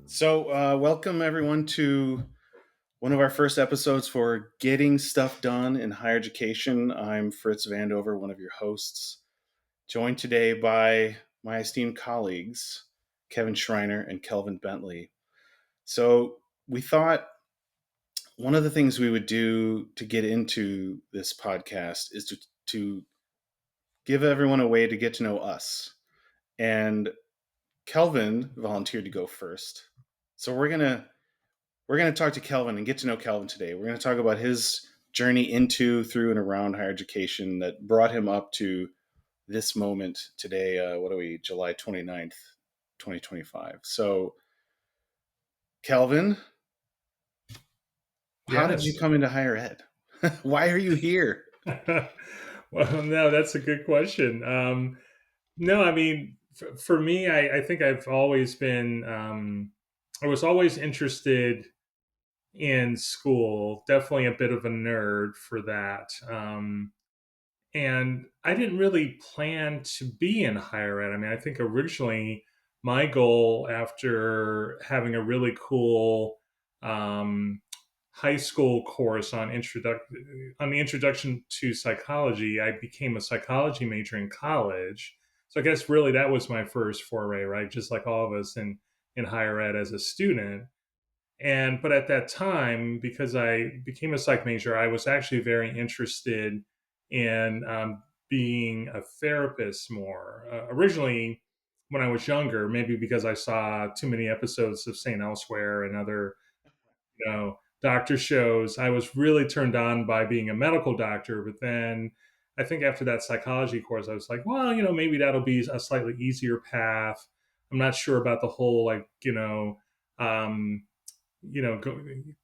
So, welcome everyone to one of our first episodes for Getting Stuff Done in Higher Education. I'm Fritz Vandover, one of your hosts, joined today by my esteemed colleagues, Kevin Schreiner and Kelvin Bentley. So, we thought one of the things we would do to get into this podcast is to give everyone a way to get to know us. And Kelvin volunteered to go first. So we're gonna talk to Kelvin and get to know Kelvin today. We're gonna talk about his journey into, through, and around higher education that brought him up to this moment today. What are we? July 29th, 2025. So, Kelvin, how did you Yes. come into higher ed? Why are you here? Well, no, that's a good question. No, I mean, for me, I think I've always been, I was always interested in school, definitely a bit of a nerd for that. And I didn't really plan to be in higher ed. I mean, I think originally my goal after having a really cool um, high school course on the introduction to psychology, I became a psychology major in college. So I guess really that was my first foray, right? Just like all of us in higher ed as a student. And but at that time, because I became a psych major, I was actually very interested in being a therapist more. Originally, when I was younger, maybe because I saw too many episodes of St. Elsewhere and other, doctor shows, I was really turned on by being a medical doctor. But then I think after that psychology course, I was like, well, maybe that'll be a slightly easier path. I'm not sure about the whole, um,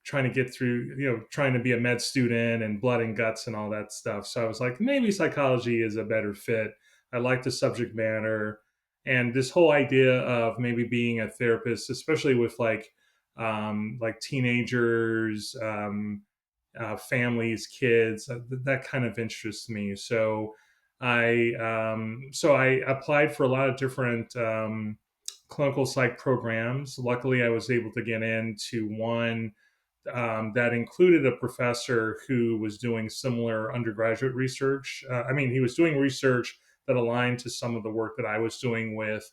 trying to get through, trying to be a med student and blood and guts and all that stuff. So I was like, maybe psychology is a better fit. I like the subject matter. And this whole idea of maybe being a therapist, especially with like teenagers, families, kids, that kind of interests me. So I applied for a lot of different clinical psych programs. Luckily, I was able to get into one that included a professor who was doing similar undergraduate research. He was doing research that aligned to some of the work that I was doing with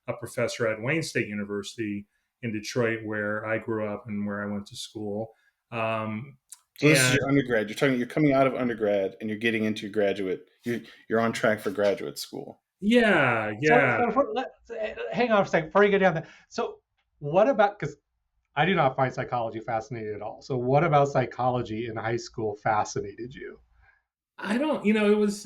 a professor at Wayne State University in Detroit, where I grew up and where I went to school. Um, So this is and your undergrad. You're coming out of undergrad and you're getting into your graduate. You're on track for graduate school. yeah, So, yeah. hang on for a second before you get down there. So, what about, because I do not find psychology fascinating at all. So, what about psychology in high school fascinated you? I don't,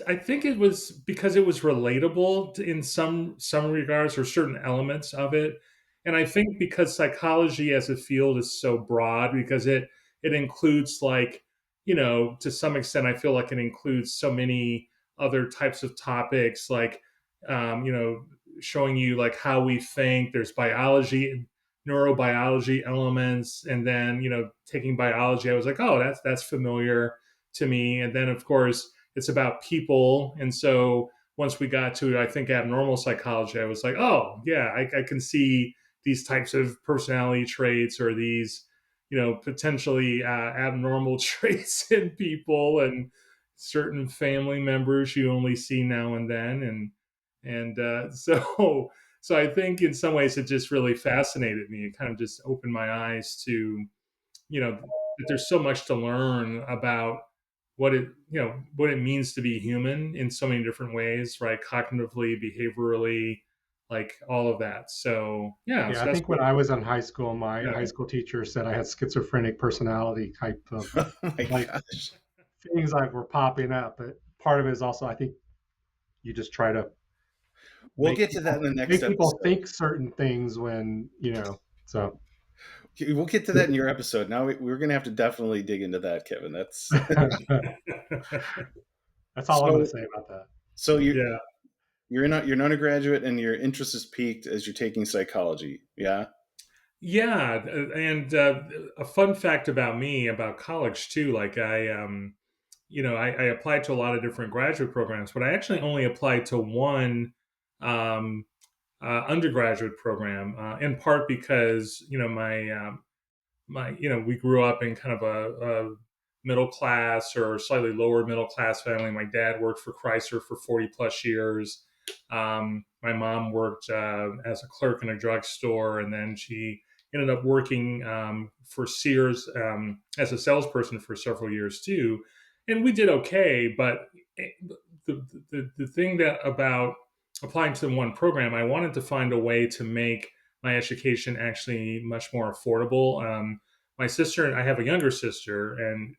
I think it was because it was relatable in some regards or certain elements of it. And I think because psychology as a field is so broad, because it includes to some extent, I feel like it includes so many other types of topics, like um, you know, showing you like how we think. There's biology, neurobiology elements, and then taking biology, I was like, oh, that's familiar to me. And then, of course, it's about people. And so once we got to, I think, abnormal psychology, I was like, oh, yeah, I can see these types of personality traits or these, potentially abnormal traits in people and certain family members you only see now and then. So I think in some ways it just really fascinated me. It kind of just opened my eyes to, that there's so much to learn about what it means to be human in so many different ways, right? Cognitively, behaviorally, like all of that. So yeah, Yeah, so I that's think what. when I was in high school, my Yeah. high school teacher said I had schizophrenic personality type of Oh my like gosh. things like were popping up. But part of it is also, I think, you just try to We'll get to that in the next make people episode. think certain things when So We'll get to that in your episode. Now we're going to have to definitely dig into that, Kevin. That's that's all I'm going to so. say about that. So Yeah. you're an undergraduate, and your interest is peaked as you're taking psychology. Yeah. Yeah, and a fun fact about me about college too. Like I applied to a lot of different graduate programs, but I actually only applied to one um, undergraduate program, in part because we grew up in kind of a middle class or slightly lower middle class family. My dad worked for Chrysler for 40 plus years. My mom worked as a clerk in a drugstore, and then she ended up working for Sears as a salesperson for several years too. And we did okay, but the thing that about applying to one program, I wanted to find a way to make my education actually much more affordable. My sister, I have a younger sister, and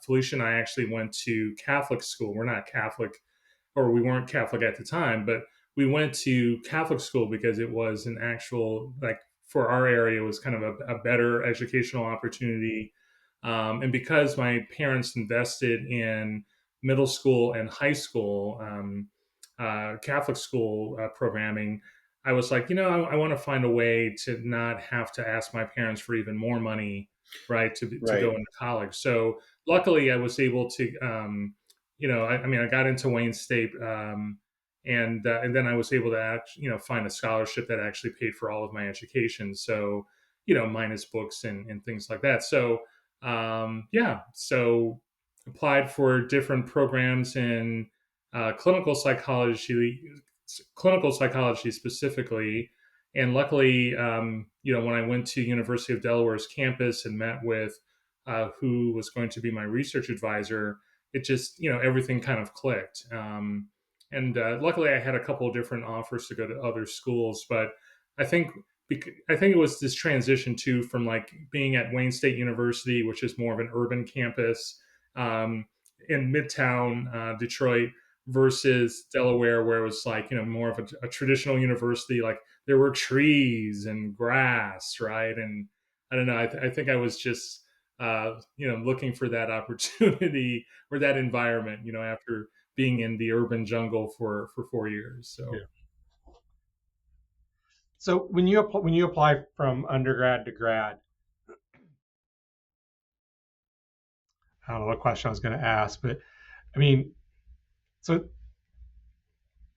Felicia and I actually went to Catholic school. We're not Catholic, or we weren't Catholic at the time, but we went to Catholic school because it was an actual, like, for our area, it was kind of a better educational opportunity. And because my parents invested in middle school and high school Catholic school programming, I was like, I want to find a way to not have to ask my parents for even more money, right, to go Right. into college. So luckily, I was able to, I got into Wayne State, and then I was able to find a scholarship that actually paid for all of my education. So, minus books and things like that. So, so applied for different programs in uh, clinical psychology, clinical psychology specifically. And luckily, when I went to University of Delaware's campus and met with who was going to be my research advisor, it just, everything kind of clicked. And luckily, I had a couple of different offers to go to other schools, but I think I think it was this transition too from like being at Wayne State University, which is more of an urban campus um, in Midtown Detroit, versus Delaware, where it was like more of a traditional university. Like there were trees and grass, right? And I don't know. I think I was just looking for that opportunity or that environment. After being in the urban jungle for 4 years. So Yeah. So when you apply from undergrad to grad, I don't know what question I was going to ask, but I mean, so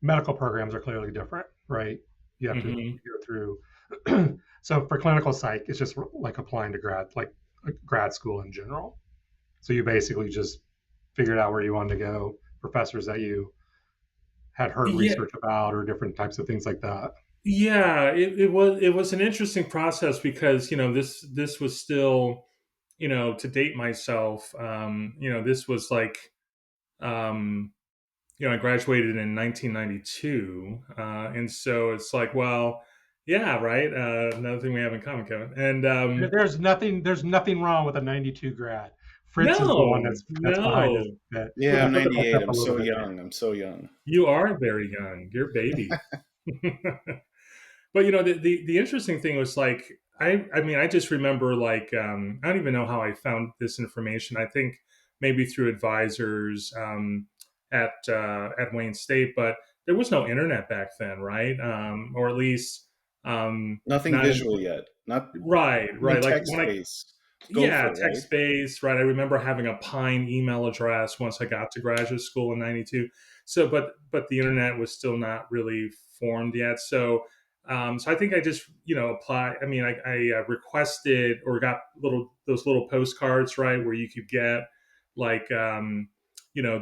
medical programs are clearly different, right? You have to mhm. go through. So for clinical psych, it's just like applying to grad school in general. So you basically just figured out where you wanted to go, professors that you had heard Yeah, research about, or different types of things like that. yeah. It was an interesting process because this was still to date myself. This was like um, I graduated in 1992, and so it's like, well, yeah, right. Another thing we have in common, Kevin. And There's nothing wrong with a 92 grad. Fritz is the one no, that's behind no, us. That Yeah, you I'm put the mic 98. up a I'm little so bit. young. I'm so young. you are very young. You're a baby. But the interesting thing was like I just remember like I don't even know how I found this information. I think maybe through advisors at Wayne State, but there was no internet back then, right? Or at least Nothing not in visual yet. Not even right. Like when text I based. yeah, Gopher, right? text based, right? I remember having a Pine email address once I got to graduate school in '92. So, but the internet was still not really formed yet. So I think I just applied. I mean, I requested or got those little postcards, right, where you could get like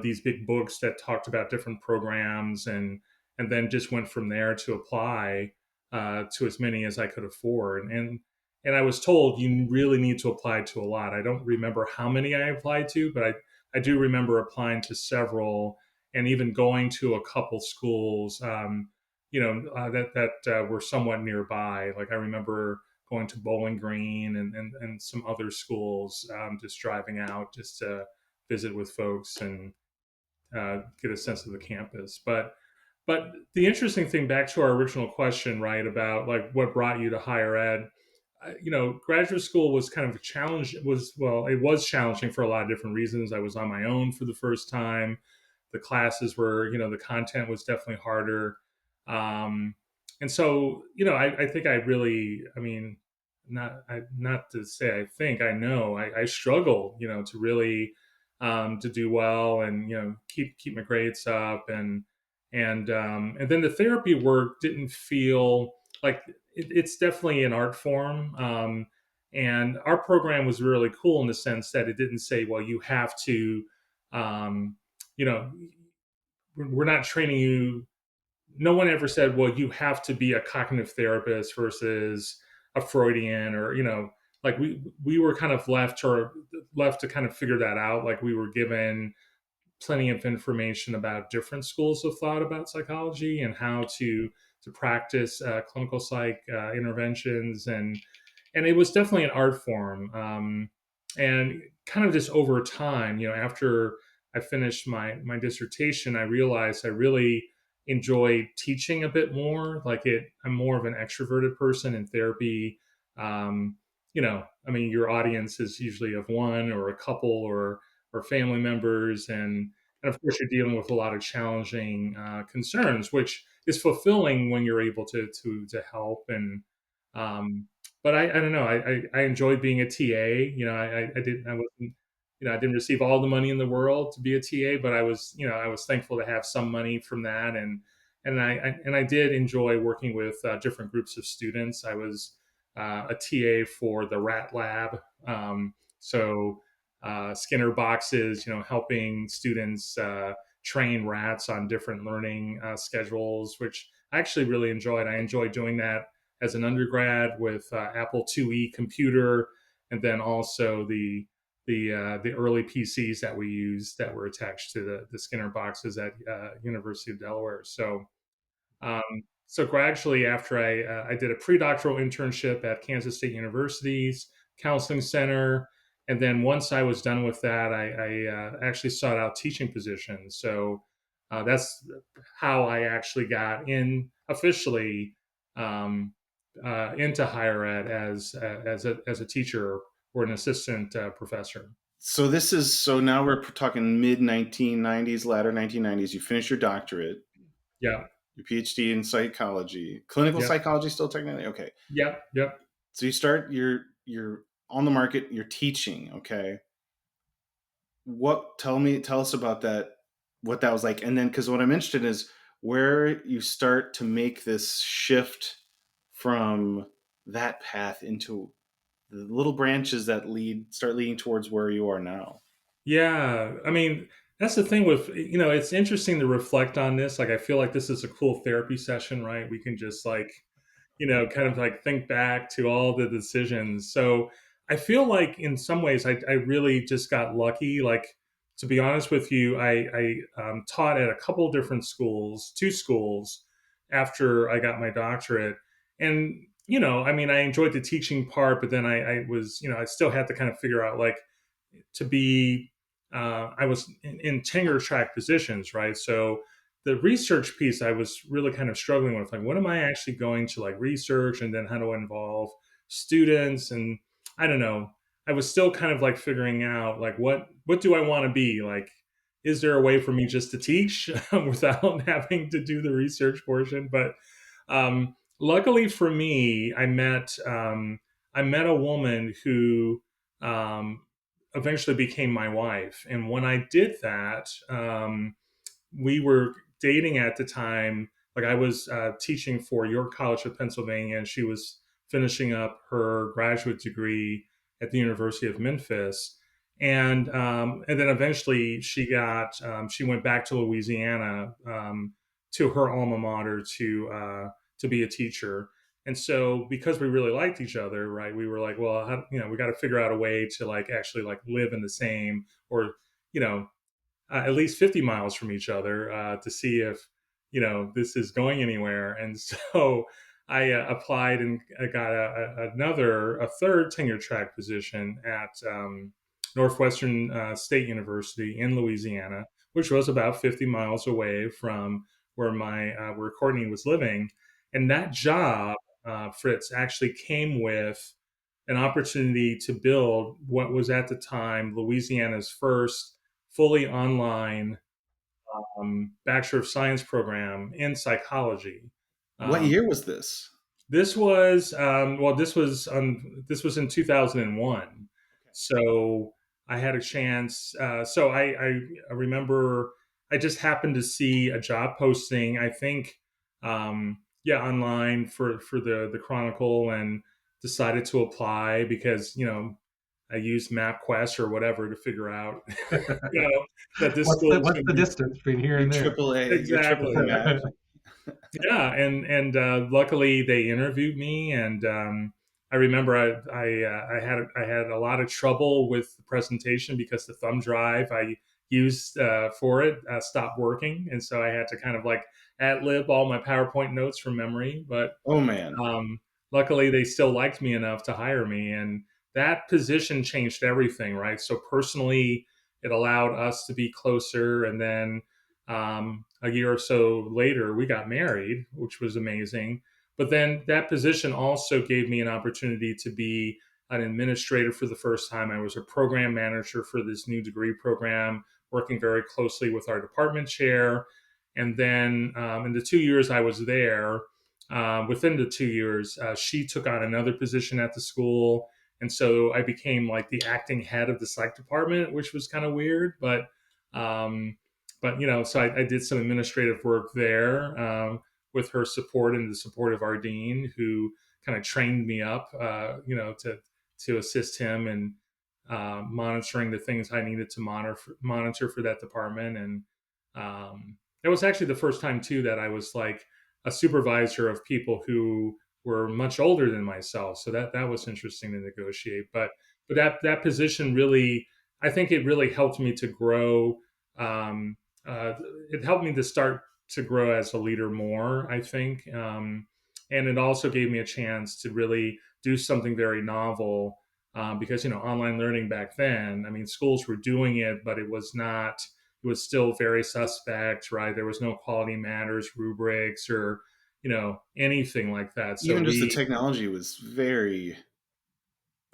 these big books that talked about different programs, and then just went from there to apply to as many as I could afford. And I was told you really need to apply to a lot. I don't remember how many I applied to, but I do remember applying to several and even going to a couple schools, that were somewhat nearby. Like I remember going to Bowling Green and some other schools, just driving out just to visit with folks and get a sense of the campus. But the interesting thing, back to our original question, right, about like what brought you to higher ed, graduate school was kind of a challenge. It was challenging for a lot of different reasons. I was on my own for the first time. The classes were, the content was definitely harder. Um, and so, I think I really, I mean, not to say I think I know I struggle, to really to do well and keep my grades up, and then the therapy work didn't feel like it's definitely an art form. And our program was really cool in the sense that it didn't say, well, you have to, um, you know, we're not training you. No one ever said, well, you have to be a cognitive therapist versus a Freudian, or like we were kind of left to kind of figure that out. Like we were given plenty of information about different schools of thought about psychology and how to practice clinical psych interventions, and it was definitely an art form. And kind of just over time, after I finished my dissertation, I realized I really enjoy teaching a bit more. Like I'm more of an extroverted person in therapy. Um, I mean, your audience is usually of one or a couple or family members, and of course you're dealing with a lot of challenging concerns, which is fulfilling when you're able to help. And um, but I don't know. I enjoyed being a TA. I wasn't, I didn't receive all the money in the world to be a TA, but I was thankful to have some money from that. And I did enjoy working with different groups of students. I was a TA for the Rat Lab. So Skinner boxes, helping students train rats on different learning schedules, which I actually really enjoyed. I enjoyed doing that as an undergrad with Apple IIe computer, and then also the early PCs that we used that were attached to the Skinner boxes at University of Delaware. So gradually, after I did a pre-doctoral internship at Kansas State University's counseling center, and then once I was done with that, I actually sought out teaching positions. So that's how I actually got in officially um, into higher ed as a teacher or an assistant professor. So now we're talking mid 1990s, latter 1990s. You finish your doctorate, Yeah. your PhD in psychology, clinical Yep. psychology, still technically okay. Yep. Yep. So you start, you're on the market, you're teaching. Okay, tell us about that, what that was like, and then because what I'm interested in is where you start to make this shift from that path into the little branches that start leading towards where you are now. Yeah, I mean, that's the thing with, it's interesting to reflect on this. Like, I feel like this is a cool therapy session, right? We can just like, kind of like think back to all the decisions. So I feel like in some ways I really just got lucky. Like, to be honest with you, I taught at a couple different schools, two schools after I got my doctorate. And, I mean, I enjoyed the teaching part, but then I was, I still had to kind of figure out like, to be I was in tenure track positions, right? So the research piece I was really kind of struggling with, like what am I actually going to like research, and then how do I involve students? And I don't know, I was still kind of like figuring out like what do I want to be like. Is there a way for me just to teach without having to do the research portion? But luckily for me, I met a woman who um, eventually became my wife. And when I did that, we were dating at the time. Like I was teaching for York College of Pennsylvania, and she was finishing up her graduate degree at the University of Memphis. And then eventually she went back to Louisiana, to her alma mater to be a teacher. And so because we really liked each other, right, we were like, well, we got to figure out a way to like actually like live in the same, or you know at least 50 miles from each other, to see if this is going anywhere. And so I applied and I got a third tenure track position at Northwestern State University in Louisiana, which was about 50 miles away from where Courtney was living. And that job, Fritz, actually came with an opportunity to build what was at the time Louisiana's first fully online Bachelor of Science program in psychology. What Um, year was this? this was well, this was in 2001. Okay. So I had a chance. I remember I just happened to see a job posting, I think, yeah, online for the Chronicle, and decided to apply because I used MapQuest or whatever to figure out you know that this school was What's going the to be distance between here and there? Your triple A exactly. map. Yeah, and luckily they interviewed me, and I remember I had a lot of trouble with the presentation because the thumb drive I used for it stopped working, and so I had to kind of like ad lib all my PowerPoint notes from memory. But Oh man. um, luckily, they still liked me enough to hire me, and that position changed everything, right? So personally, it allowed us to be closer, and then a year or so later, we got married, which was amazing. But then that position also gave me an opportunity to be an administrator for the first time. I was a program manager for this new degree program, working very closely with our department chair. And then in the 2 years I was there, within the 2 years, she took on another position at the school. And so I became like the acting head of the psych department, which was kind of weird. Um, so I did some administrative work there with her support and the support of our dean, who kind of trained me up, to assist him in monitoring the things I needed to monitor for that department. And it was actually the first time too that I was like a supervisor of people who were much older than myself. So that was interesting to negotiate. But that position really, I think it really helped me to grow. Um, uh, it helped me to start to grow as a leader more, I think. And it also gave me a chance to really do something very novel because online learning back then, I mean, schools were doing it, but it was not. It was still very suspect, right? There was no quality matters rubrics or anything like that. So Even just the we, technology was very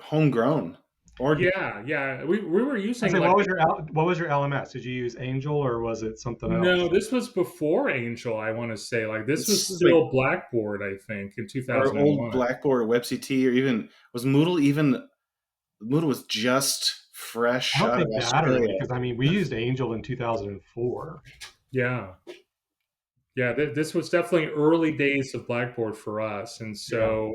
homegrown. Or yeah, we were I using say, like what was your LMS? Did you use Angel or was it something no, else? this was before Angel. I want to say like this was this is like still Blackboard, I think, in our old 2001. Blackboard or WebCT, or even was Moodle was just fresh I don't out of think that early Australia. because I mean we used Angel in 2004. Yeah, yeah, this was definitely early days of Blackboard for us, and Yeah.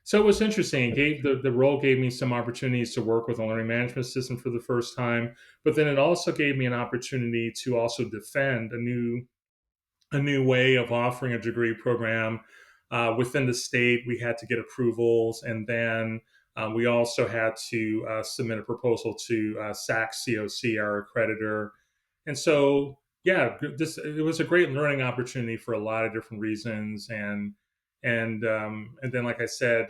so it was interesting. It gave the role gave me some opportunities to work with a learning management system for the first time, but then it also gave me an opportunity to also defend a new way of offering a degree program within the state. We had to get approvals, and then we also had to submit a proposal to SAC COC, our accreditor. And so, yeah, this it was a great learning opportunity for a lot of different reasons. And then, like I said,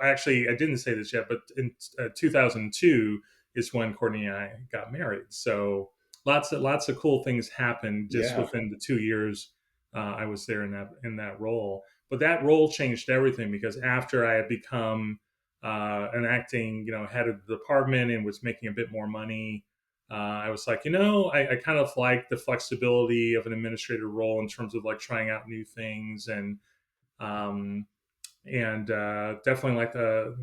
actually, I didn't say this yet, but in 2002 is when Courtney and I got married. So lots of cool things happened just Yeah. within the 2 years I was there in that role. But that role changed everything because after I had become an acting, head of the department and was making a bit more money, I was like, I kind of like the flexibility of an administrator role in terms of like trying out new things um, and definitely like to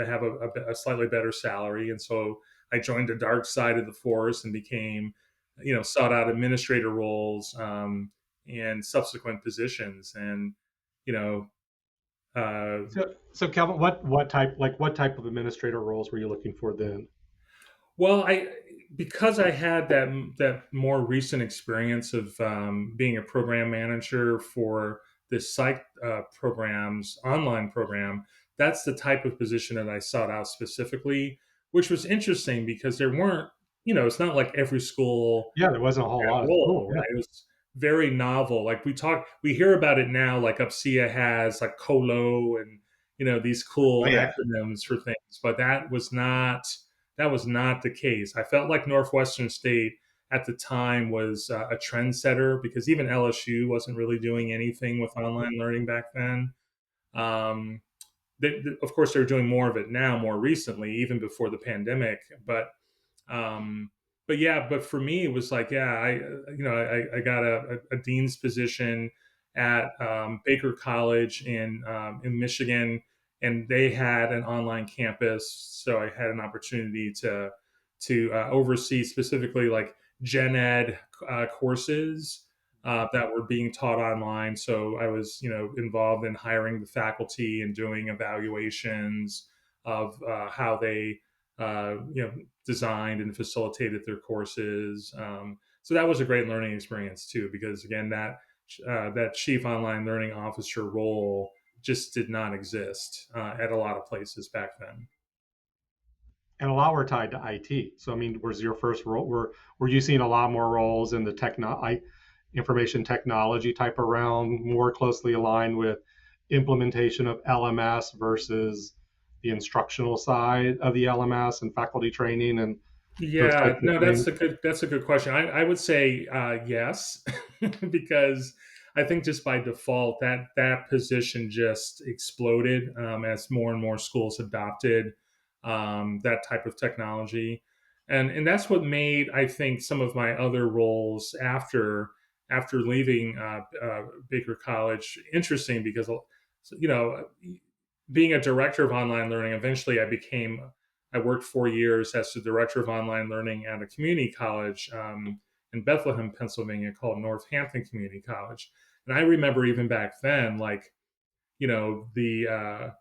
have a slightly better salary. And so I joined the dark side of the force and became, sought out administrator roles and subsequent positions. And you know, uh, So Calvin, what type of administrator roles were you looking for then? well, I because I had that more recent experience of being a program manager for this psych program's online program. That's the type of position that I sought out specifically, which was interesting because there weren't, it's not like every school Yeah, there wasn't a whole lot of role, school. Yeah. right? It was very novel. Like we hear about it now, like UPSIA has like COLO and these Oh cool yeah. acronyms for things, but that was not the case. I felt like Northwestern State at the time was a trendsetter because even LSU wasn't really doing anything with online learning back then. Um, of course, they're doing more of it now, more recently, even before the pandemic. Um, but yeah, but for me, it was like, yeah, I got a dean's position at Baker College in Michigan, and they had an online campus, so I had an opportunity to oversee specifically like gen ed courses that were being taught online. So I was, involved in hiring the faculty and doing evaluations of how they, designed and facilitated their courses. So that was a great learning experience too, because again, that chief online learning officer role just did not exist at a lot of places back then. And a lot were tied to IT. So I mean, was your first role were you seeing a lot more roles in the information technology type of realm, more closely aligned with implementation of LMS versus the instructional side of the LMS and faculty training and those Yeah, types of no, things? that's a good question. I would say yes, because I think just by default that position just exploded as more and more schools adopted that type of technology, and that's what made, I think, some of my other roles after leaving Baker College interesting, because you know being a director of online learning, eventually I worked 4 years as the director of online learning at a community college in Bethlehem, Pennsylvania, called Northampton Community College. And I remember even back then, like, the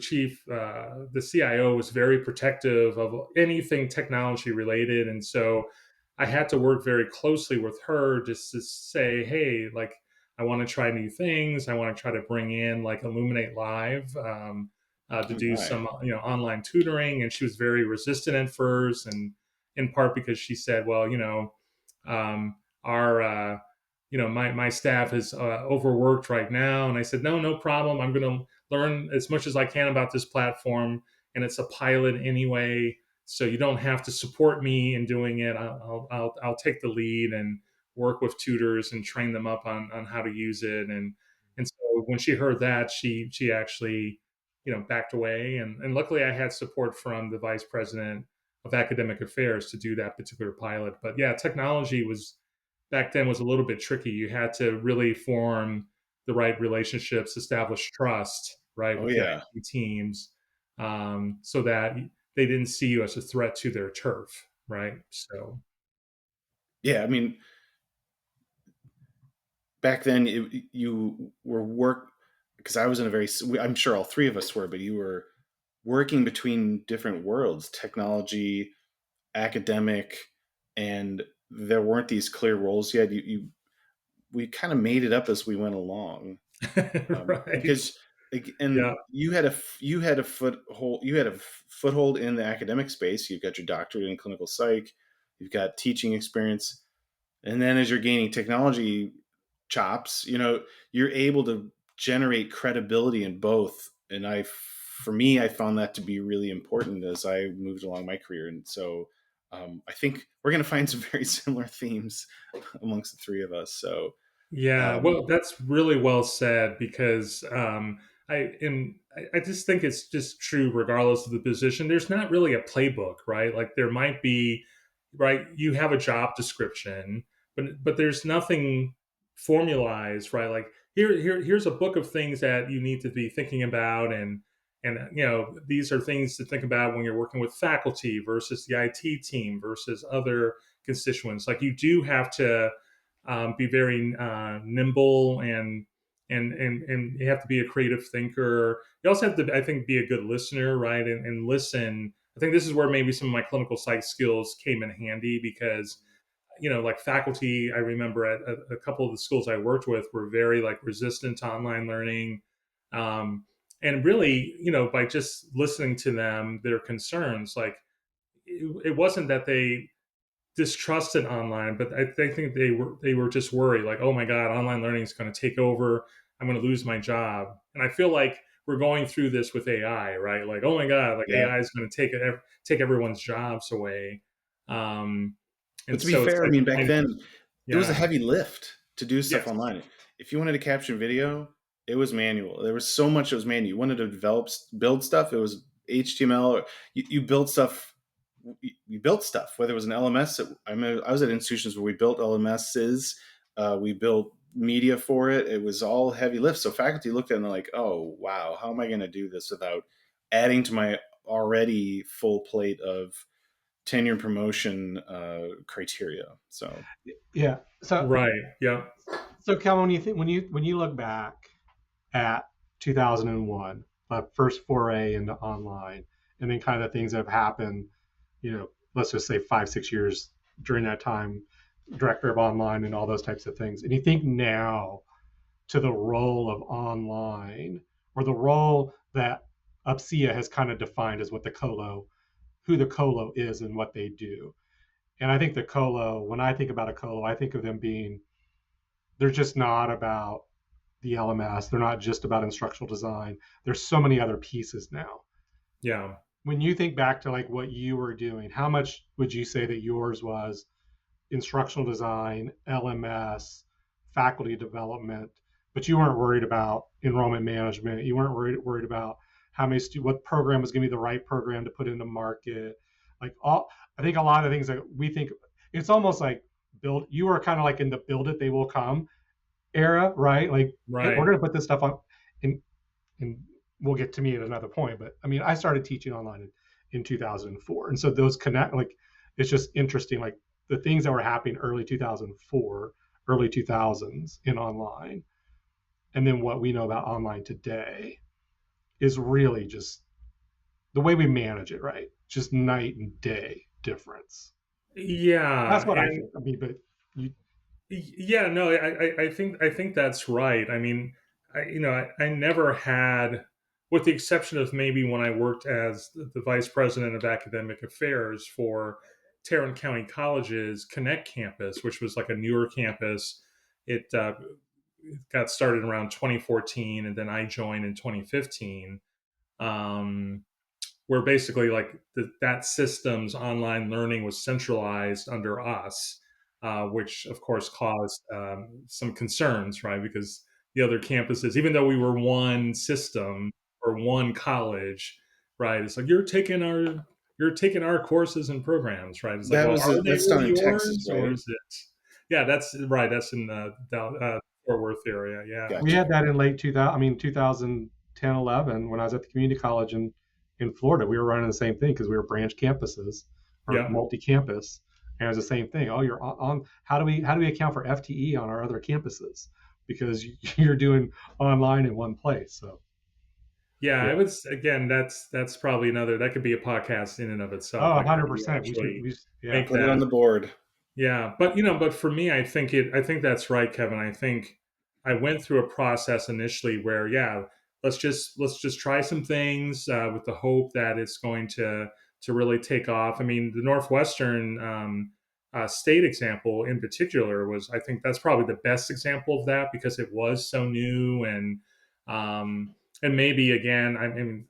chief, the CIO was very protective of anything technology related, and so I had to work very closely with her just to say, hey, like, I want to try new things. I want to try to bring in like Illuminate Live to Oh do my. some online tutoring, and she was very resistant at first, and in part because she said, well, our my staff is overworked right now. And I said, no problem. I'm going to learn as much as I can about this platform, and it's a pilot anyway, so you don't have to support me in doing it. I'll take the lead and work with tutors and train them up on how to use it. And so when she heard that, she actually backed away, and luckily I had support from the vice president of academic affairs to do that particular pilot. But yeah, technology was back then was a little bit tricky. You had to really form the right relationships, establish trust, right, Oh with the yeah. IT teams, so that they didn't see you as a threat to their turf, right? So, Yeah. I mean, back then you were because I was in a very. I'm sure all three of us were, but you were working between different worlds, technology, academic, and there weren't these clear roles yet. We kind of made it up as we went along, right. because and Yeah. you had a foothold in the academic space. You've got your doctorate in clinical psych, you've got teaching experience, and then as you're gaining technology chops, you're able to generate credibility in both. And for me, I found that to be really important as I moved along my career. And so I think we're going to find some very similar themes amongst the three of us. So Yeah, um, well, that's really well said, because I just think it's just true regardless of the position. There's not really a playbook, right? Like, there might be, right? You have a job description, but there's nothing formalized, right? Like, here's a book of things that you need to be thinking about, and these are things to think about when you're working with faculty versus the IT team versus other constituents. Like, you do have to be very nimble, and you have to be a creative thinker. You also have to, I think, be a good listener, right? And listen. I think this is where maybe some of my clinical psych skills came in handy, because like faculty, I remember at a couple of the schools I worked with were very like resistant to online learning. Um, and really, by just listening to them, their concerns, like, it wasn't that they distrusted online, but I think they were just worried, like, oh my god, online learning is going to take over. I'm going to lose my job. And I feel like we're going through this with AI, right? Like, oh my god, like, yeah. AI is going to take everyone's jobs away. Um, But and to be so it's fair, I like, mean, back then it was a yeah, heavy lift to do stuff yes, online. If you wanted to capture video, it was manual. There was so much that was manual. You wanted to build stuff, it was HTML. Or you built stuff. You built stuff, whether it was an LMS. I was at institutions where we built LMSs. We built media for it. It was all heavy lift. So faculty looked at it and they're like, "Oh wow, how am I going to do this without adding to my already full plate of tenure and promotion criteria. So Yeah. Right. Yeah. So Calvin, when you think when you look back at 2001, first foray into online, and then kind of the things that have happened, let's just say 5, 6 years during that time, director of online and all those types of things, and you think now to the role of online or the role that UPSIA has kind of defined as what the colo, who the colo is and what they do. And I think the colo, when I think about a colo, I think of them being, they're just not about the LMS. They're not just about instructional design. There's so many other pieces now. Yeah. When you think back to like what you were doing, how much would you say that yours was instructional design, LMS, faculty development, but you weren't worried about enrollment management. You weren't worried about how many what program was going to be the right program to put in the market. Like I think a lot of things that we think, it's almost like build. You were kind of like in the build it, they will come era, right? Like, hey, we're Right. going to put this stuff on, and we'll get to me at another point. But I mean, I started teaching online in 2004, and so those connect. Like, it's just interesting. Like the things that were happening early 2004, early 2000s in online, and then what we know about online today is really just the way we manage it, right? Just night and day difference. That's Yeah. what I And think. I mean, but you, yeah, no, I think that's right. I mean, I never had, with the exception of maybe when I worked as the vice president of academic affairs for Tarrant County College's Connect campus, which was like a newer campus. It got started around 2014, and then I joined in 2015. Um, where basically like that system's online learning was centralized under us, which of course caused some concerns, right? Because the other campuses, even though we were one system or one college, right? It's like you're taking our courses and programs, right? It's like, well, are they that's done really in Texas, yours or right? is it? Yeah, that's right. That's in the Fort Worth area. Yeah. we Gotcha. had that in late 2000. I mean, 2010, 11, when I was at the community college in Florida. We were running the same thing because we were branch campuses or Yeah. multi-campus, and it was the same thing. Oh, you're on. How do we account for FTE on our other campuses? Because you're doing online in one place. So Yeah, I yeah. would again. That's probably another. That could be a podcast in and of itself. Oh, Like how do you 100%. We should. actually Yeah. make Put it on that? the board. Yeah, but for me, I think that's right, Kevin. I think I went through a process initially where, yeah, let's just try some things with the hope that it's going to really take off. I mean, the Northwestern state example in particular was, I think that's probably the best example of that because it was so new um, and maybe again, I mean,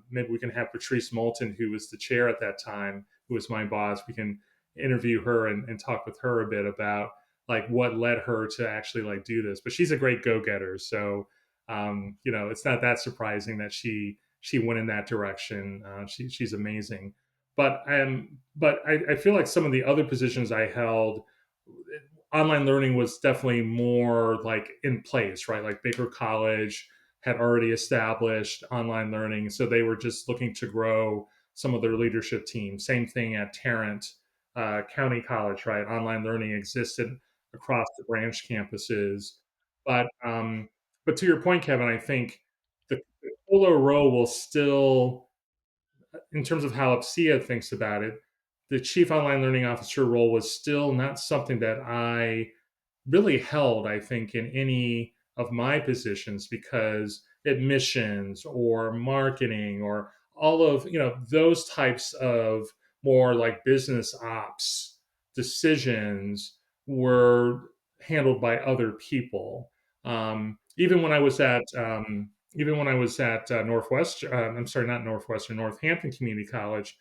maybe we can have Patrice Moulton, who was the chair at that time, who was my boss. We can interview her and talk with her a bit about like what led her to actually like do this. But she's a great go-getter, so it's not that surprising that she went in that direction. She's amazing. But I feel like some of the other positions I held, online learning was definitely more like in place, right? Like Baker College had already established online learning, so they were just looking to grow some of their leadership team. Same thing at Tarrant County College, right? Online learning existed across the branch campuses, but to your point, Kevin, I think the Polo Row will still, in terms of how APSIA thinks about it, the chief online learning officer role was still not something that I really held, I think, in any of my positions because admissions or marketing or all of those types of more like business ops decisions were handled by other people. Even when I was at Northwestern, I'm sorry, not Northwestern, Northampton Community College,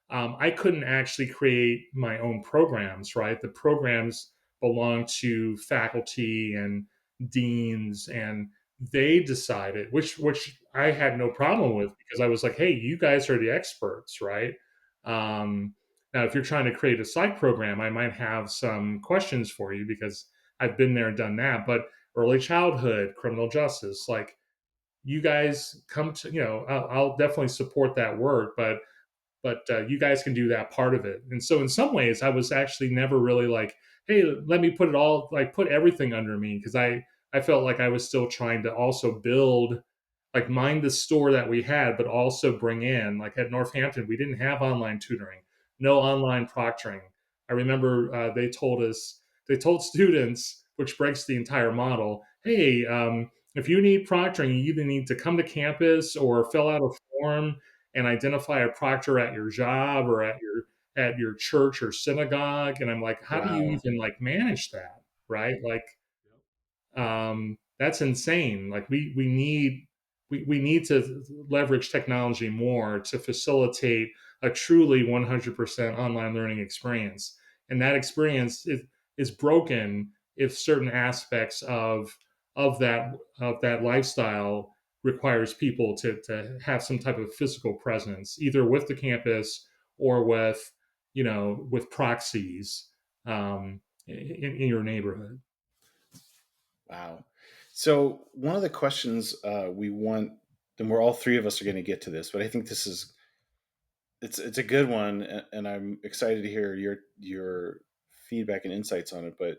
I couldn't actually create my own programs, right? The programs belong to faculty and deans, and they decided, which I had no problem with because I was like, hey, you guys are the experts, right? Now, if you're trying to create a psych program, I might have some questions for you because I've been there and done that. But early childhood, criminal justice, like you guys come to, I'll definitely support that work, but but you guys can do that part of it. And so in some ways, I was actually never really like, hey, let me put it all, like put everything under me, because I felt like I was still trying to also build, like mind the store that we had, but also bring in, like at Northampton, we didn't have online tutoring, no online proctoring. I remember they told students, which breaks the entire model, hey, if you need proctoring, you either need to come to campus or fill out a form and identify a proctor at your job or at your church or synagogue. And I'm like, how do you Wow. even like manage that? Right? Like, that's insane. Like we need to leverage technology more to facilitate a truly 100% online learning experience. And that experience is broken if certain aspects of that lifestyle requires people to have some type of physical presence, either with the campus or with, with proxies, in your neighborhood. Wow. So one of the questions we want, and we're all three of us are going to get to this, but I think this is it's a good one, and I'm excited to hear your feedback and insights on it. But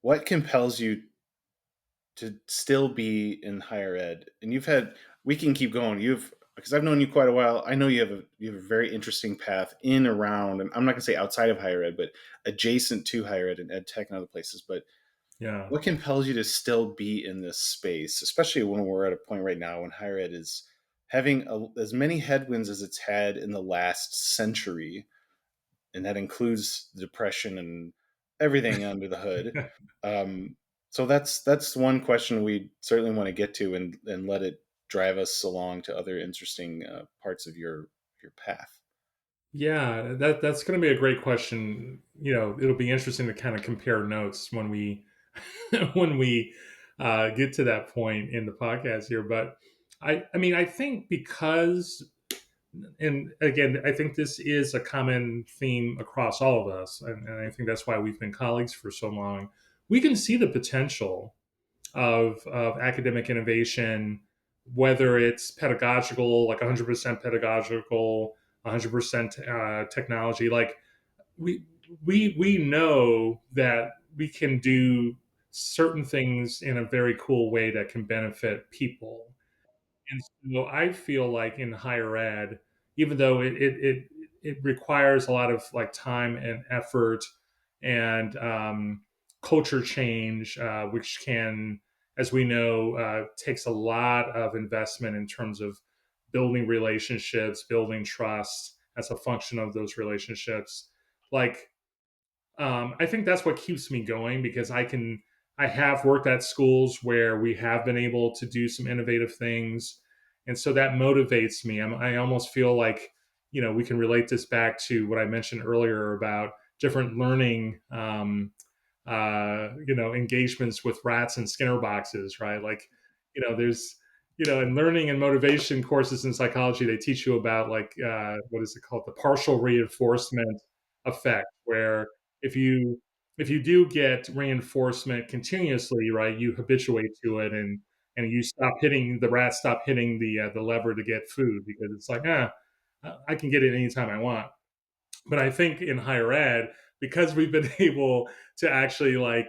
what compels you to still be in higher ed? And we can keep going. Because I've known you quite a while. I know you have a very interesting path in around, and I'm not going to say outside of higher ed, but adjacent to higher ed and ed tech and other places. But Yeah. what compels you to still be in this space, especially when we're at a point right now when higher ed is having as many headwinds as it's had in the last century, and that includes depression and everything under the hood. Um, so that's one question we certainly want to get to, and let it drive us along to other interesting parts of your path. Yeah, that's going to be a great question. It'll be interesting to kind of compare notes when we when we get to that point in the podcast here. But I mean, I think because, and again, I think this is a common theme across all of us, and I think that's why we've been colleagues for so long. We can see the potential of academic innovation, whether it's pedagogical, like 100% pedagogical, 100% technology. Like we we know that we can do certain things in a very cool way that can benefit people. And so I feel like in higher ed, even though it requires a lot of like time and effort and culture change, which can, as we know, takes a lot of investment in terms of building relationships, building trust as a function of those relationships. Like, I think that's what keeps me going, because I have worked at schools where we have been able to do some innovative things, and so that motivates me. I almost feel like, we can relate this back to what I mentioned earlier about different learning, engagements with rats and Skinner boxes, right? Like, there's, in learning and motivation courses in psychology, they teach you about like, what is it called, the partial reinforcement effect, where if you if you do get reinforcement continuously, right, you habituate to it, and you stop hitting the lever to get food, because it's like, I can get it anytime I want. But I think in higher ed, because we've been able to actually, like,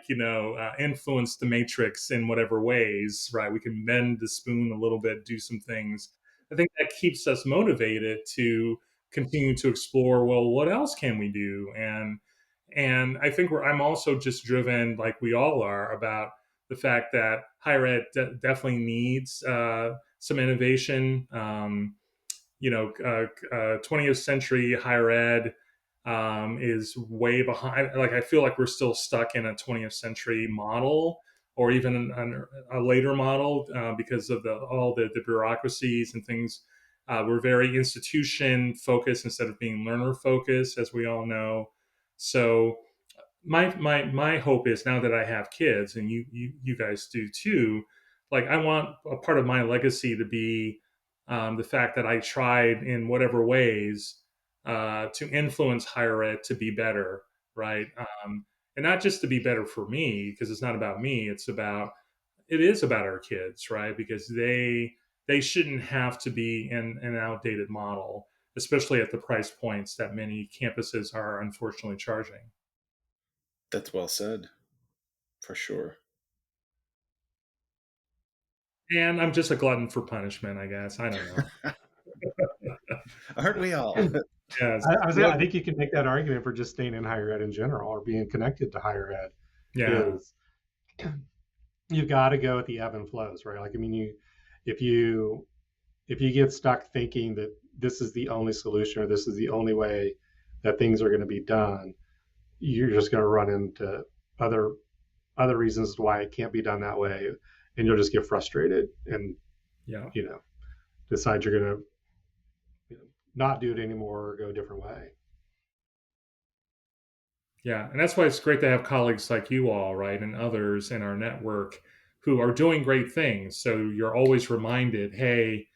influence the matrix in whatever ways, right, we can bend the spoon a little bit, do some things. I think that keeps us motivated to continue to explore, well, what else can we do? And I think I'm also just driven, like we all are, about the fact that higher ed definitely needs some innovation. 20th century higher ed is way behind. Like, I feel like we're still stuck in a 20th century model, or even a later model, because of all the bureaucracies and things. We're very institution focused instead of being learner focused, as we all know. So my hope is, now that I have kids, and you guys do too, like, I want a part of my legacy to be, the fact that I tried in whatever ways to influence higher ed to be better, right? And not just to be better for me, because it's not about me. It is about our kids, right? Because they shouldn't have to be in an outdated model. especially at the price points that many campuses are unfortunately charging. That's well said, for sure. And I'm just a glutton for punishment, I guess. I don't know. Aren't we all? Yes. I think you can make that argument for just staying in higher ed in general or being connected to higher ed Yeah. is you've got to go with the ebb and flows, right? Like, I mean, if you if you get stuck thinking that this is the only solution or this is the only way that things are going to be done, you're just going to run into other other reasons why it can't be done that way, and you'll just get frustrated and Yeah. decide you're going to not do it anymore or go a different way. Yeah, and that's why it's great to have colleagues like you all, right, and others in our network who are doing great things. So you're always reminded, hey,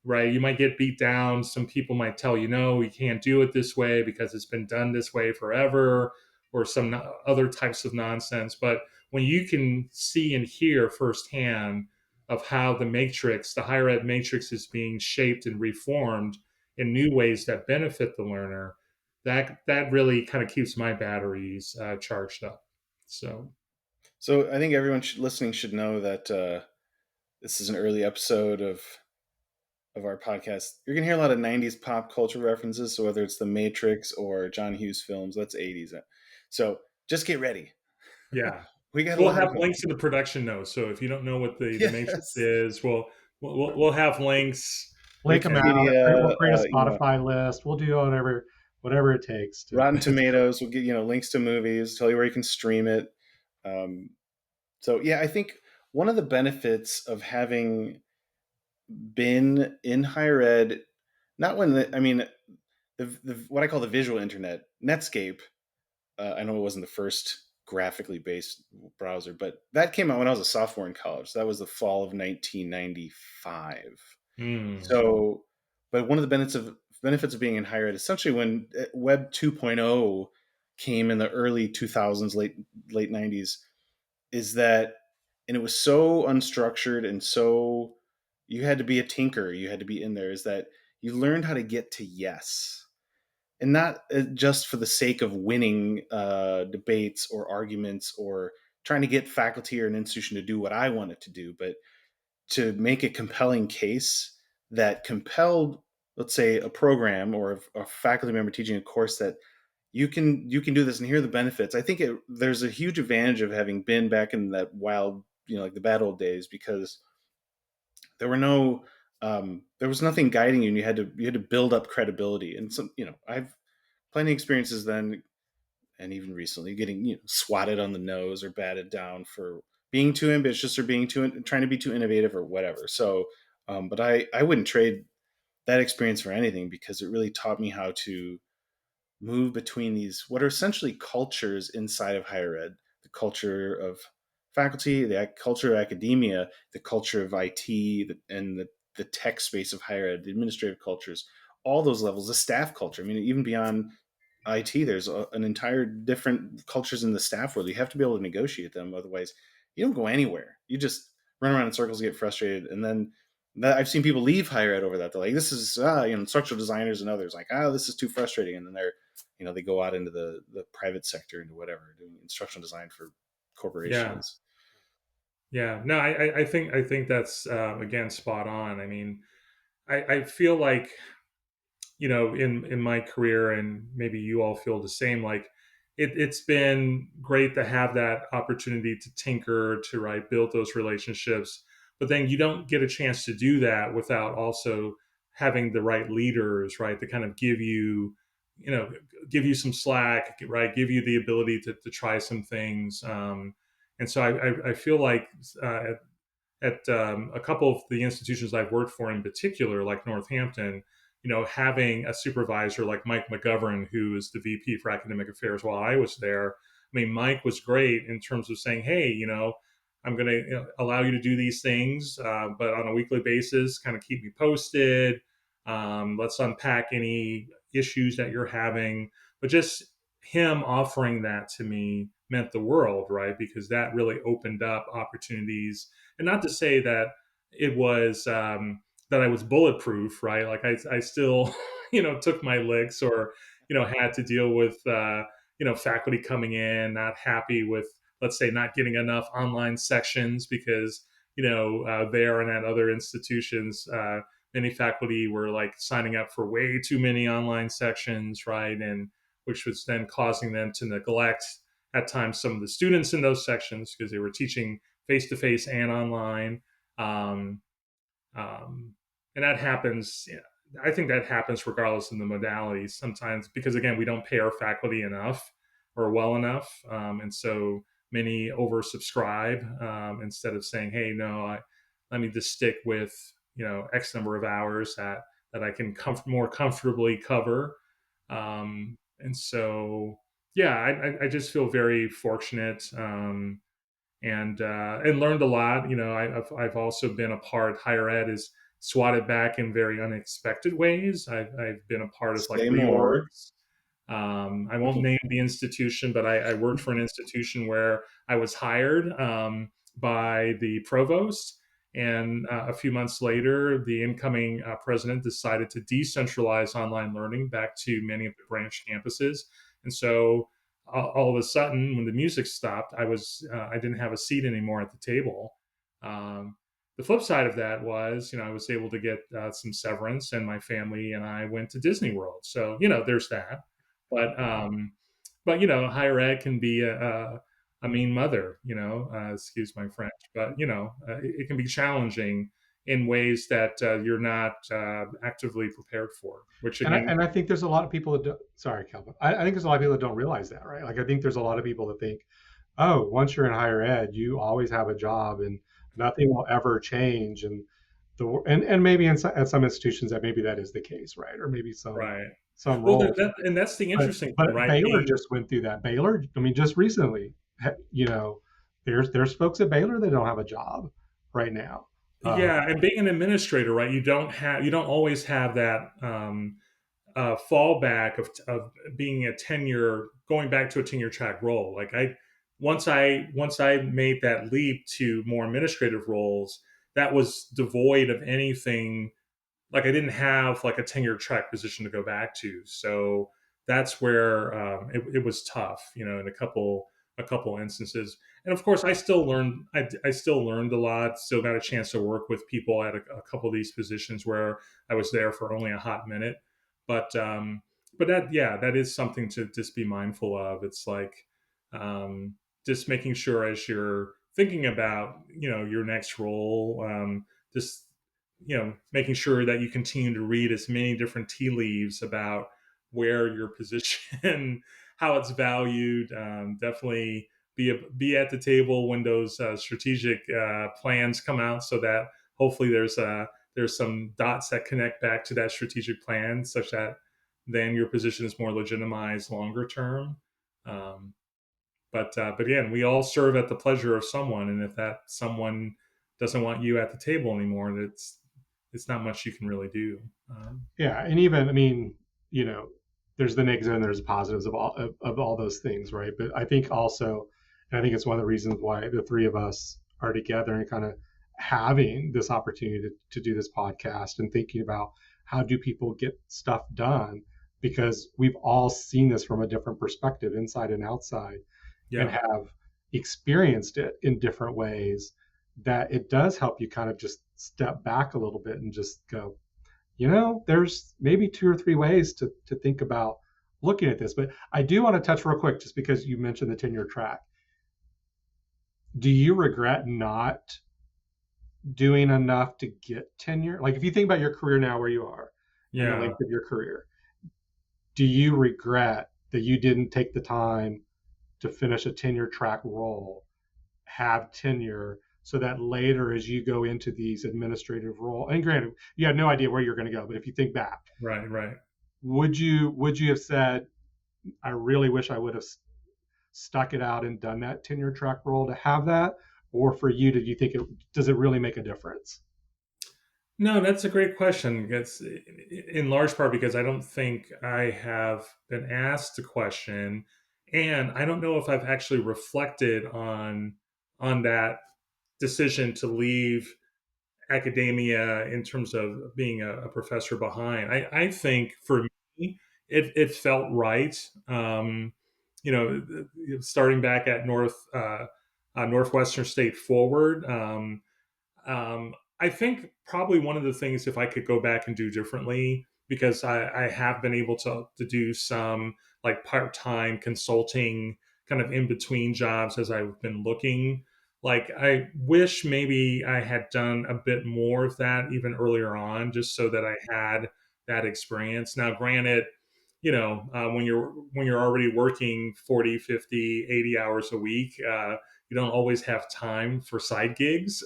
right, you might get beat down. Some people might tell you, no, you can't do it this way because it's been done this way forever, or some other types of nonsense. But when you can see and hear firsthand of how the matrix, the higher ed matrix, is being shaped and reformed in new ways that benefit the learner, that really kind of keeps my batteries charged up. So I think everyone listening should know that this is an early episode of our podcast. You're gonna hear a lot of '90s pop culture references. So whether it's The Matrix or John Hughes films, that's '80s. So just get ready. Yeah, We got a we'll lot of have them. links in the production notes. So if you don't know what the Matrix Yes. is, we'll have links. Link them out. Wikipedia, We'll create a Spotify list. We'll do whatever it takes to. Rotten Tomatoes will get links to movies, tell you where you can stream it. Um, so yeah, I think one of the benefits of having been in higher ed, not when I mean the what I call the visual internet, Netscape. I know it wasn't the first graphically based browser, but that came out when I was a sophomore in college. So that was the fall of 1995. Mm, So, but one of the benefits of being in higher ed, essentially when Web 2.0 came in the early 2000s, late 90s, is that, and it was so unstructured and so you had to be a tinker, you had to be in there, is that you learned how to get to yes, and not just for the sake of winning debates or arguments or trying to get faculty or an institution to do what I want it to do, but to make a compelling case that compelled, let's say, a program or a faculty member teaching a course that you can do this and here are the benefits. I think there's a huge advantage of having been back in that wild, like the bad old days, because there were no there was nothing guiding you, and you had to build up credibility. And some, I've plenty of experiences then and even recently getting swatted on the nose or batted down for being too ambitious or being trying to be too innovative or whatever. So but I wouldn't trade that experience for anything, because it really taught me how to move between these what are essentially cultures inside of higher ed: the culture of faculty, the culture of academia, the culture of IT, and the tech space of higher ed, the administrative cultures, all those levels, the staff culture. I mean, even beyond IT, there's an entire different cultures in the staff world. You have to be able to negotiate them, otherwise, you don't go anywhere. You just run around in circles, get frustrated, and then I've seen people leave higher ed over that. They're like, "This is instructional designers and others like, this is too frustrating," and then they go out into the private sector, into whatever, doing instructional design for yeah, corporations. yeah. No, I think that's again spot on. I mean, I feel like in my career, and maybe you all feel the same, like it's been great to have that opportunity to tinker, to build those relationships, but then you don't get a chance to do that without also having the right leaders, right, to kind of you know give you some slack, right, give you the ability to try some things. And so I feel like at a couple of the institutions I've worked for in particular, like Northampton, having a supervisor like Mike McGovern, who is the VP for academic affairs while I was there. I mean, Mike was great in terms of saying, hey, I'm going to allow you to do these things, but on a weekly basis, kind of keep me posted. Let's unpack any issues that you're having. But just him offering that to me meant the world, right? Because that really opened up opportunities. And not to say that it was that I was bulletproof, right? Like I still took my licks, or had to deal with faculty coming in not happy with, let's say, not getting enough online sections because there and at other institutions, many faculty were like signing up for way too many online sections, right? And which was then causing them to neglect at times some of the students in those sections because they were teaching face to face and online. Um, um, and that happens. I think that happens regardless of the modalities sometimes because, again, we don't pay our faculty enough or well enough. And so many oversubscribe instead of saying, hey, no, let me just stick with, X number of hours that I can more comfortably cover. And so, yeah, I just feel very fortunate. And learned a lot. I've also been a part. Higher ed is swatted back in very unexpected ways. I've been a part of like Say more. reorgs. I won't name the institution, but I worked for an institution where I was hired by the provost. And a few months later, the incoming president decided to decentralize online learning back to many of the branch campuses. And so all of a sudden, when the music stopped, I didn't have a seat anymore at the table. Um, the flip side of that was, I was able to get some severance, and my family and I went to Disney World. So there's that. But higher ed can be a mean mother. Excuse my French, but it can be challenging in ways that you're not actively prepared for. Which And I, again, and I think there's a lot of people that don't, sorry, Kelvin. I think there's a lot of people that don't realize that, right? Like I think there's a lot of people that think, oh, once you're in higher ed, you always have a job and nothing will ever change. And maybe at some institutions that maybe that is the case, right? Or maybe right. some Well, roles. and that's the But interesting thing, but right? Baylor just went through that. Baylor, I mean, just recently, you know, there's folks at Baylor that don't have a job right now. Yeah, and being an administrator, right? You don't always have that fallback of being a tenure, going back to a tenure track role. Like once I made that leap to more administrative roles, that was devoid of anything. Like I didn't have like a tenure track position to go back to, so that's where it was tough, in a couple instances. And of course, I still learned. I still learned a lot. Still got a chance to work with people at a couple of these positions where I was there for only a hot minute. But that, yeah, that is something to just be mindful of. It's like um, just making sure as you're thinking about your next role, just making sure that you continue to read as many different tea leaves about where your position, how it's valued. Definitely be at the table when those strategic plans come out, so that hopefully there's some dots that connect back to that strategic plan, such that then your position is more legitimized longer term. Um, but again, we all serve at the pleasure of someone, and if that someone doesn't want you at the table anymore, it's not much you can really do. Yeah, and even I mean, you know, there's the negatives and there's the positives of all those things, right? But I think also, and I think it's one of the reasons why the three of us are together and kind of having this opportunity to do this podcast and thinking about how do people get stuff done because we've all seen this from a different perspective, inside and outside, and Yeah, have experienced it in different ways. That it does help you kind of just step back a little bit and just go, there's maybe two or three ways to think about looking at this. But I do want to touch real quick, just because you mentioned the tenure track. Do you regret not doing enough to get tenure? Like if you think about your career now, where you are, and the yeah. length of your career, do you regret that you didn't take the time to finish a tenure track role, have tenure, so that later as you go into these administrative roles, and granted you had no idea where you're going to go, but if you think back, Right, right. would you have said, I really wish I would have stuck it out and done that tenure track role to have that? Or for you, did you think does it really make a difference? No, that's a great question. It's in large part because I don't think I have been asked the question, and I don't know if I've actually reflected on that decision to leave academia in terms of being a professor behind. I think for me, it felt right. You know, starting back at Northwestern State Forward. I think probably one of the things, if I could go back and do differently, because I have been able to do some like part time consulting kind of in between jobs as I've been looking. Like, I wish maybe I had done a bit more of that even earlier on, just so that I had that experience. Now, granted, when you're already working 40, 50, 80 hours a week, you don't always have time for side gigs.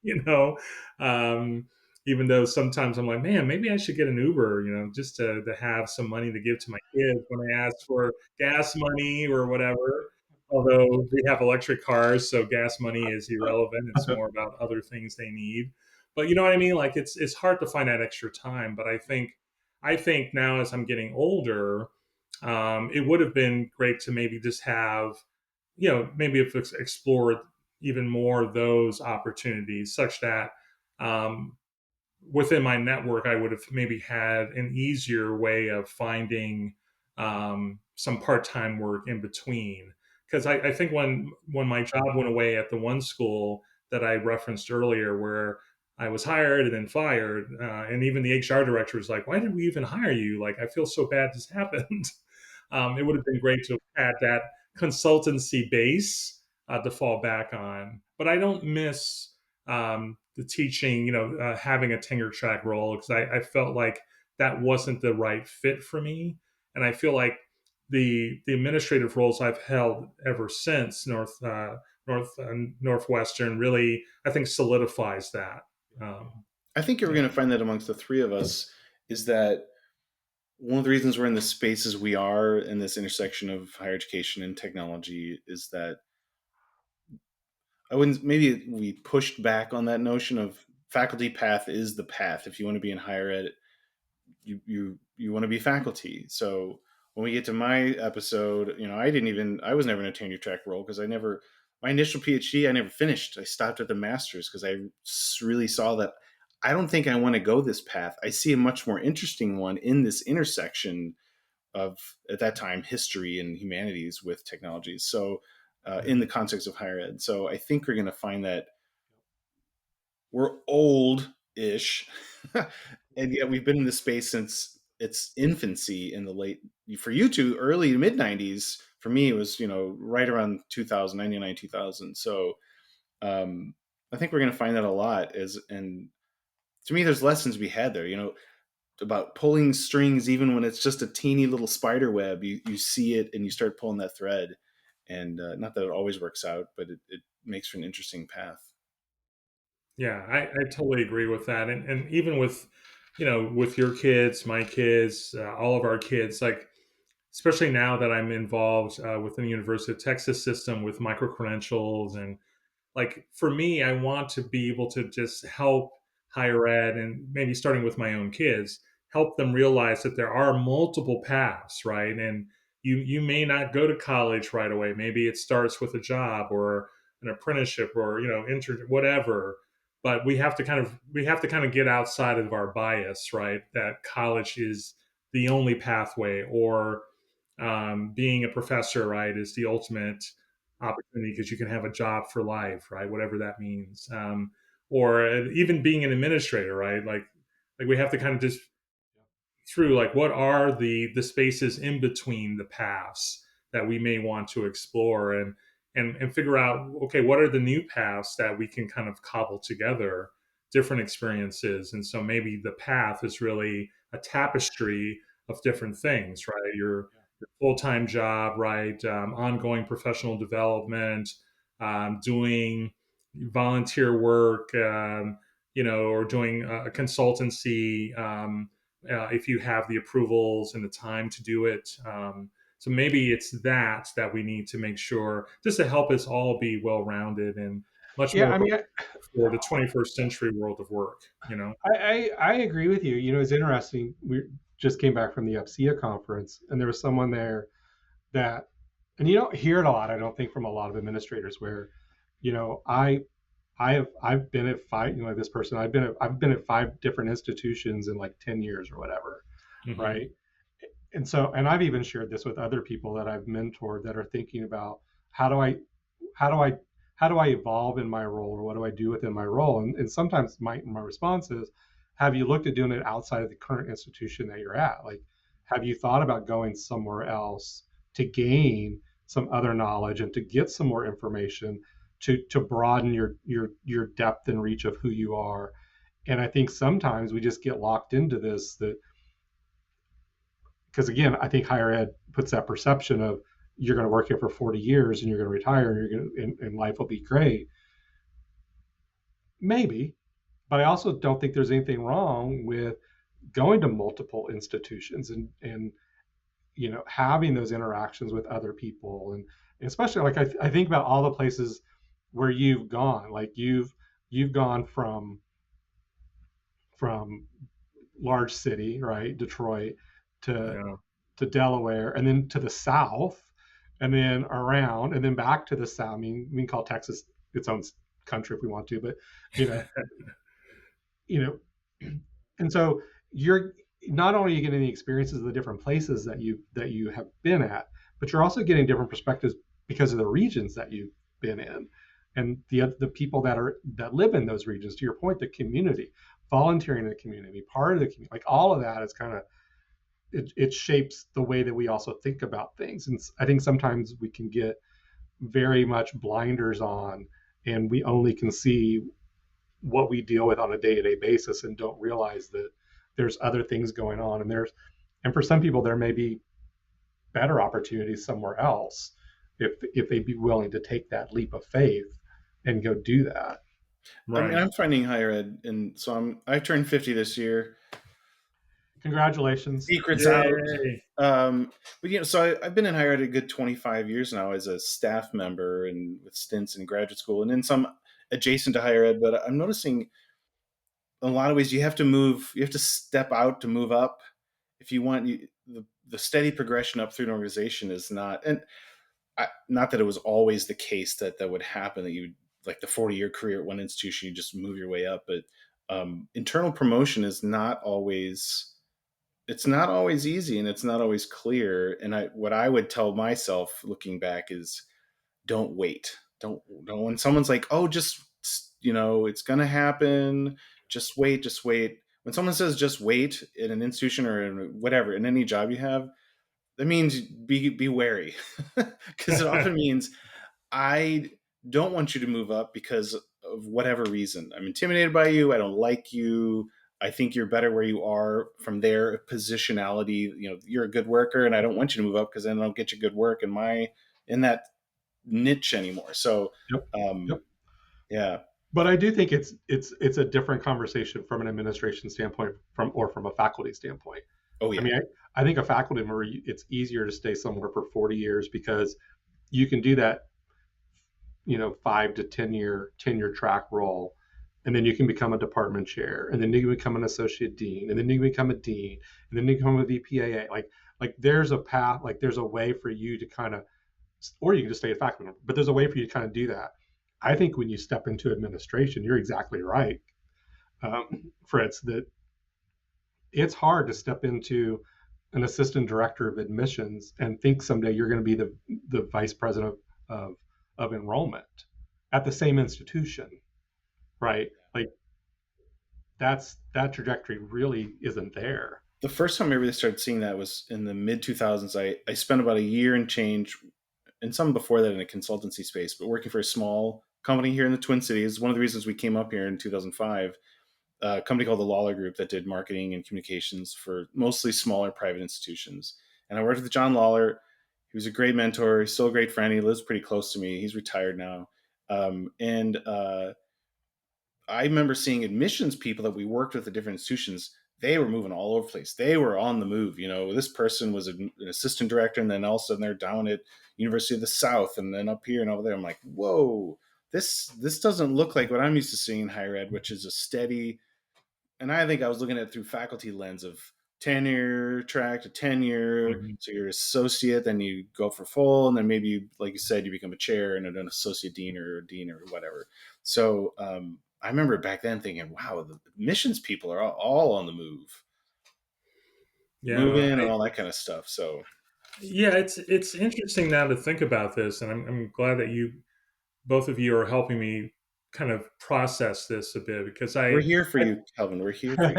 you know um Even though sometimes I'm like, man, maybe I should get an Uber, just to have some money to give to my kids when I ask for gas money or whatever. Although we have electric cars, so gas money is irrelevant. It's more about other things they need. But you know what I mean? Like, it's hard to find that extra time. But I think now, as I'm getting older, it would have been great to maybe just have, maybe if it's explored even more those opportunities, such that um, within my network, I would have maybe had an easier way of finding some part-time work in between. Because I think when my job went away at the one school that I referenced earlier, where I was hired and then fired, and even the HR director was like, "Why did we even hire you? Like, I feel so bad this happened." It would have been great to have had that consultancy base to fall back on. But I don't miss the teaching, having a tenure track role, because I felt like that wasn't the right fit for me. And I feel like the administrative roles I've held ever since Northwestern really, I think, solidifies that. I think you're Yeah. going to find that amongst the three of us is that one of the reasons we're in the spaces we are in this intersection of higher education and technology is that I wouldn't, maybe we pushed back on that notion of faculty path is the path. If you want to be in higher ed, you want to be faculty. So when we get to my episode, I was never in a tenure track role because I never, my initial PhD, I never finished. I stopped at the master's because I really saw that I don't think I want to go this path. I see a much more interesting one in this intersection of, at that time, history and humanities with technologies. So in the context of higher ed. So I think we're going to find that we're old-ish, and yet we've been in this space since its infancy in the late, for you two, early to mid 90s. For me, it was, right around 2000, 99, 2000. So I think we're going to find that a lot and to me, there's lessons to be had there, about pulling strings, even when it's just a teeny little spider web. You see it and you start pulling that thread. And not that it always works out, but it makes for an interesting path. Yeah, I totally agree with that. And even with, with your kids, my kids, all of our kids, like, especially now that I'm involved within the University of Texas system with micro credentials, and like, for me, I want to be able to just help higher ed, and maybe starting with my own kids, help them realize that there are multiple paths, right? And you may not go to college right away. Maybe it starts with a job or an apprenticeship or, intern, whatever. But we have to kind of get outside of our bias, right? That college is the only pathway, or being a professor, right, is the ultimate opportunity because you can have a job for life, right, whatever that means. Or even being an administrator, right, like we have to kind of just through, like, what are the spaces in between the paths that we may want to explore, and figure out, okay, what are the new paths that we can kind of cobble together, different experiences. And so maybe the path is really a tapestry of different things, right? Your full-time job, right? Ongoing professional development, doing volunteer work, or doing a consultancy, if you have the approvals and the time to do it. So maybe it's that we need to make sure, just to help us all be well-rounded and much Yeah, more I mean, for the 21st century world of work. I agree with you. It's interesting. We just came back from the UPSIA conference, and there was someone there that, and you don't hear it a lot, I don't think, from a lot of administrators, where, I I've been at five, this person, I've been at five different institutions in like 10 years or whatever, Hmm. right? And I've even shared this with other people that I've mentored that are thinking about how do I how do I how do I evolve in my role, or what do I do within my role? And sometimes my response is, have you looked at doing it outside of the current institution that you're at? Like, have you thought about going somewhere else to gain some other knowledge and to get some more information to broaden your depth and reach of who you are? And I think sometimes we just get locked into this, that because again, I think higher ed puts that perception of you're going to work here for 40 years and you're going to retire and you're going to, and life will be great. Maybe, but I also don't think there's anything wrong with going to multiple institutions and having those interactions with other people, and especially like I think about all the places where you've gone, like you've gone from large city, right, Detroit, to Yeah. Delaware, and then to the south, and then around, and then back to the south. I mean, we can call Texas its own country if we want to, but you know, you know, and so you're not only are you getting the experiences of the different places that you have been at, but you're also getting different perspectives because of the regions that you've been in, and the people that live in those regions. To your point, the community, volunteering in the community, part of the community, like all of that is kind of it shapes the way that we also think about things. And I think sometimes we can get very much blinders on, and we only can see what we deal with on a day-to-day basis and don't realize that there's other things going on, and for some people there may be better opportunities somewhere else if they'd be willing to take that leap of faith and go do that. I mean, Right. I'm finding higher ed, and so I turned 50 this year. Congratulations. Secrets out. Yay. But so I've been in higher ed a good 25 years now as a staff member and with stints in graduate school and then some adjacent to higher ed. But I'm noticing in a lot of ways you have to move, you have to step out to move up. If you want the steady progression up through an organization is not, and not that it was always the case that that would happen, that you like the 40-year career at one institution, you just move your way up. But internal promotion is not always, it's not always easy and it's not always clear. And what I would tell myself looking back is don't wait. Don't when someone's like, "Oh, just it's going to happen. Just wait, just wait." When someone says just wait in an institution or in whatever, in any job you have, that means be wary. Because it often means I don't want you to move up because of whatever reason. I'm intimidated by you. I don't like you. I think you're better where you are from their positionality. You're a good worker, and I don't want you to move up because then I don't get you good work in that niche anymore. So, Yep. um, Yep. yeah. But I do think it's a different conversation from an administration standpoint, from a faculty standpoint. Oh I yeah. mean, I think a faculty member, it's easier to stay somewhere for 40 years because you can do that, 5 to 10 year tenure track role, and then you can become a department chair, and then you can become an associate dean, and then you can become a dean, and then you become a VPAA. Like there's a path, like there's a way for you to kind of, or you can just stay a faculty member, but there's a way for you to kind of do that. I think when you step into administration, you're exactly right, Fritz, that it's hard to step into an assistant director of admissions and think someday you're going to be the vice president of enrollment at the same institution, right? Like that trajectory really isn't there. The first time I really started seeing that was in the mid 2000s. I spent about a year and change, and some before that in a consultancy space, but working for a small company here in the Twin Cities. One of the reasons we came up here in 2005, a company called the Lawler Group that did marketing and communications for mostly smaller private institutions. And I worked with John Lawler. He was a great mentor. He's still a great friend. He lives pretty close to me. He's retired now. And I remember seeing admissions people that we worked with at different institutions. They were moving all over the place. They were on the move. This person was an assistant director, and then all of a sudden they're down at University of the South, and then up here and over there. I'm like, whoa, this doesn't look like what I'm used to seeing in higher ed, which is a steady. And I think I was looking at it through faculty lens of tenure track to tenure. Mhm. So you're associate, then you go for full, and then maybe you, like you said, you become a chair and an associate dean or a dean or whatever. So I remember back then thinking, wow, the missions people are all on the move, Yeah, moving and all that kind of stuff. So yeah, it's interesting now to think about this, and I'm glad that you both of you are helping me kind of process this a bit because we're here for I you, Kelvin. We're here for you.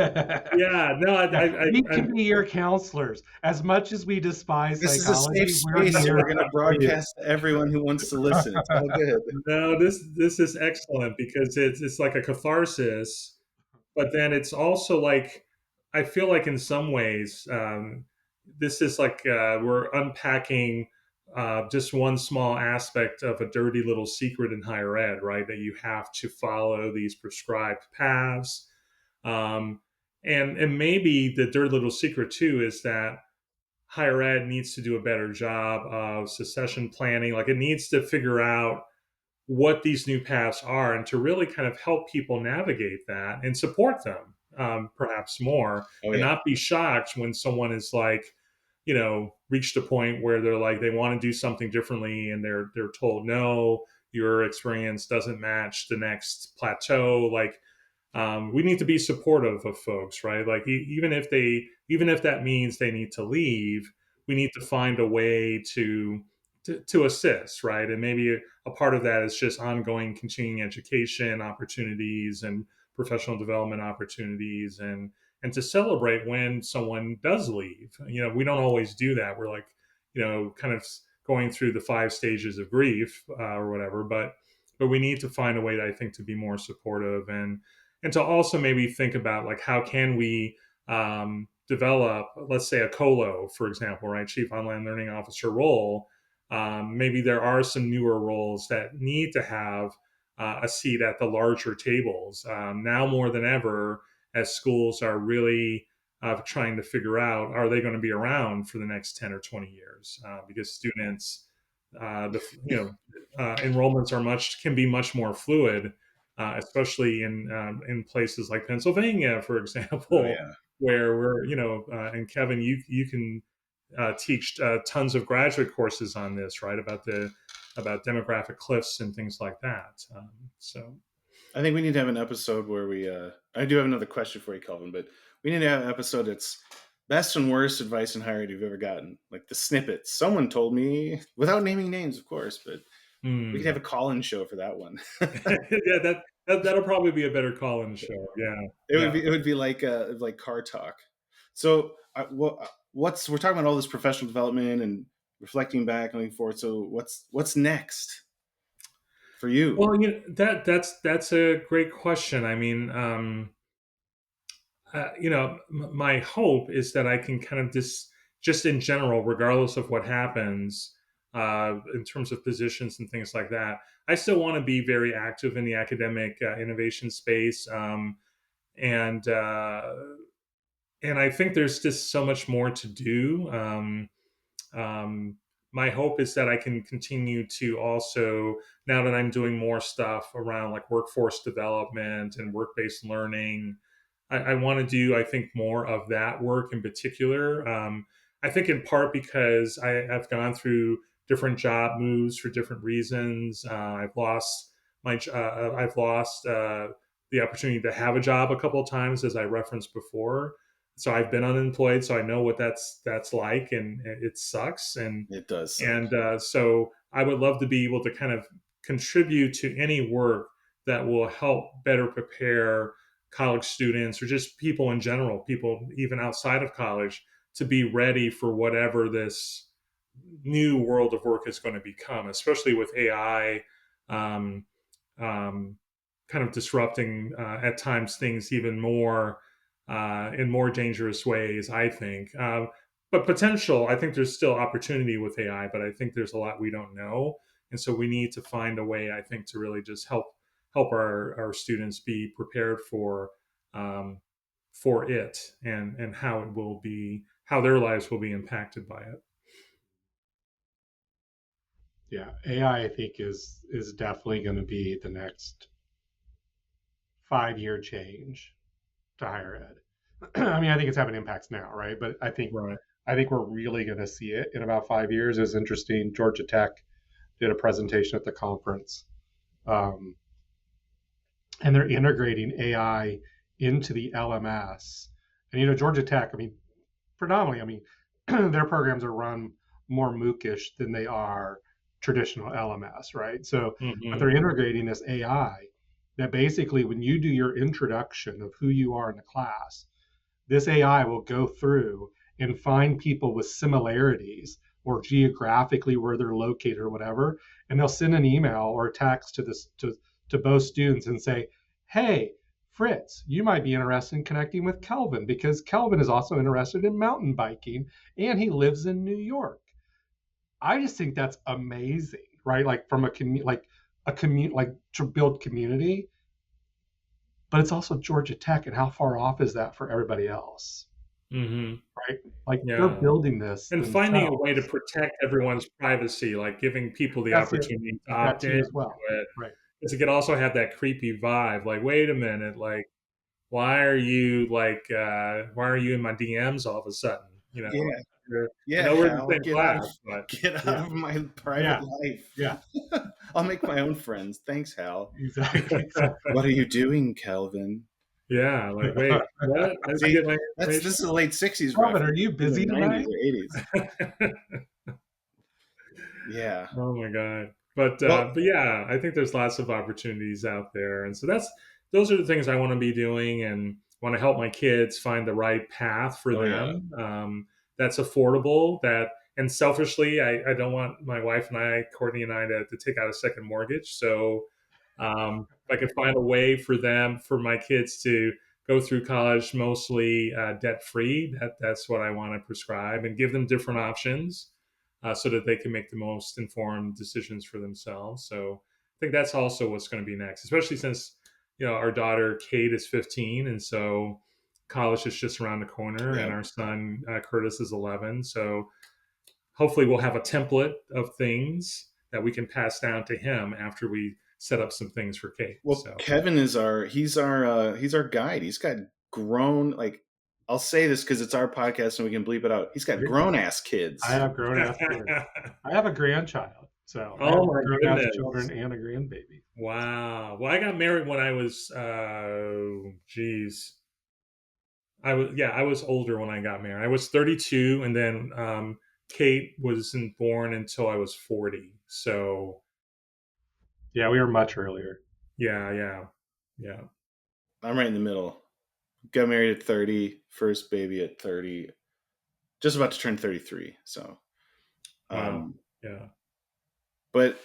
yeah, no, Yeah, we I can be your counselors. As much as we despise This is a safe psychology, we're space, and here we're going to for you. broadcast to everyone who wants to listen. It's all good. no, this is excellent because it's like a catharsis, but then it's also like I feel like in some ways this is like we're unpacking just one small aspect of a dirty little secret in higher ed, right? That you have to follow these prescribed paths, um, and maybe the dirty little secret too is that higher ed needs to do a better job of succession planning. Like it needs to figure out what these new paths are and to really kind of help people navigate that and support them perhaps more Oh and yeah. not be shocked when someone is like reached a point where they're like they want to do something differently and they're told no, your experience doesn't match the next plateau. Like we need to be supportive of folks, right? Like even if that means they need to leave, we need to find a way to assist, right? And maybe a part of that is just ongoing continuing education opportunities and professional development opportunities, and to celebrate when someone does leave. We don't always do that. We're like, kind of going through the 5 stages of grief or whatever, but we need to find a way, I think, to be more supportive and to also maybe think about like how can we develop, let's say, a colo, for example, right, chief online learning officer role. Maybe there are some newer roles that need to have a seat at the larger tables now more than ever, as schools are really trying to figure out are they going to be around for the next 10 or 20 years because students the enrollments can be much more fluid, especially in places like Pennsylvania, for Oh example, yeah. where we're and Kevin, you can teach tons of graduate courses on this, right? About demographic cliffs and things like that. So I think we need to have an episode where we. I do have another question for you, Kelvin, but we need to have an episode that's best and worst advice in higher ed you've ever gotten, like the snippets. Someone told me, without naming names, of course, but we could have mm. a call-in show for that one. Yeah, that'll probably be a better call-in show. Yeah, yeah. It would be like car talk. So what's we're talking about all this professional development and reflecting back, looking forward. So what's next for you? Well, that's a great question. I mean, my hope is that I can kind of just in general, regardless of what happens in terms of positions and things like that, I still want to be very active in the academic innovation space, and uh, and I think there's just so much more to do. Um, my hope is that I can continue to also, now that I'm doing more stuff around like workforce development and work-based learning, I want to do, I think, more of that work in particular. I think in part because I've gone through different job moves for different reasons. I've lost the opportunity to have a job a couple of times, as I referenced before. So I've been unemployed, so I know what that's like, and it sucks. It does suck. So I would love to be able to kind of contribute to any work that will help better prepare college students or just people in general, people even outside of college, to be ready for whatever this new world of work is going to become, especially with AI um, um, kind of disrupting at times things even more in more dangerous ways, I think. But potential, I think there's still opportunity with AI, but I think there's a lot we don't know. And so we need to find a way, I think, to really just help our students be prepared um, for it and how it will be, how their lives will be impacted by it. Yeah, AI I think is definitely going to be the next 5-year change to higher ed. I mean, I think it's having impacts now, right? But Right. I think we're really going to see it in about 5 years. It was interesting. Georgia Tech did a presentation at the conference, um, and they're integrating AI into the LMS. And Georgia Tech, I mean, predominantly, I mean, their programs are run more MOOCish than they are traditional LMS, right? So, but they're Hmm. integrating this AI that basically, when you do your introduction of who you are in the class, this AI will go through and find people with similarities or geographically where they're located or whatever, and they'll send an email or a text to both students and say, "Hey, Fritz, you might be interested in connecting with Kelvin because Kelvin is also interested in mountain biking and he lives in New York." I just think that's amazing, right? Like from like to build community, but it's also Georgia Tech, and how far off is that for everybody else? Hmm. Right? Like they're Yeah. building this And finding a way to themselves. protect everyone's privacy, like giving people the That's it. opportunity to That opt too in as well. to it, Right. because it could also have that creepy vibe. Like, wait a minute, like, why are you in my DMs all of a sudden? Yeah. I Yeah, know we're in the Hal, same class, but get out Yeah. of my private Yeah. life. Yeah. I'll make my own friends. Thanks, Hal. Exactly. Exactly. What are you doing, Kelvin? yeah, like, wait, what? How did you See, get my this is a late '60s Robin, are reference. you In the busy '90s tonight? or '80s. information? Yeah. Oh my god. Well, But yeah, I think there's lots of opportunities out there. And so those are the things I want to be doing, and want to help my kids find the right path for oh yeah, them. That's affordable, that and selfishly, I don't want my wife and I, Courtney and I, to take out a second mortgage. So if I could find a way for them, for my kids to go through college mostly debt free, that's what I want to prescribe, and give them different options so that they can make the most informed decisions for themselves. So I think that's also what's going to be next, especially since our daughter Kate is 15, and so college is just around the corner, and yeah. our son Curtis is 11. So hopefully we'll have a template of things that we can pass down to him after we set up some things for Kate. Well, So Kevin is our guide. He's got grown, like, I'll say this because it's our podcast and we can bleep it out. He's got grown ass I kids. have grown ass kids. I have a grandchild. So I have oh my grown ass goodness. children and a grandbaby. Wow. Well, I got married when I was, geez, I was older when I got married. I was 32, and then Kate wasn't born until I was 40. So Yeah, we were much earlier. yeah, yeah, yeah. I'm right in the middle. Got married at 30, first baby at 30, just about to turn 33. So, Wow. um, Yeah. but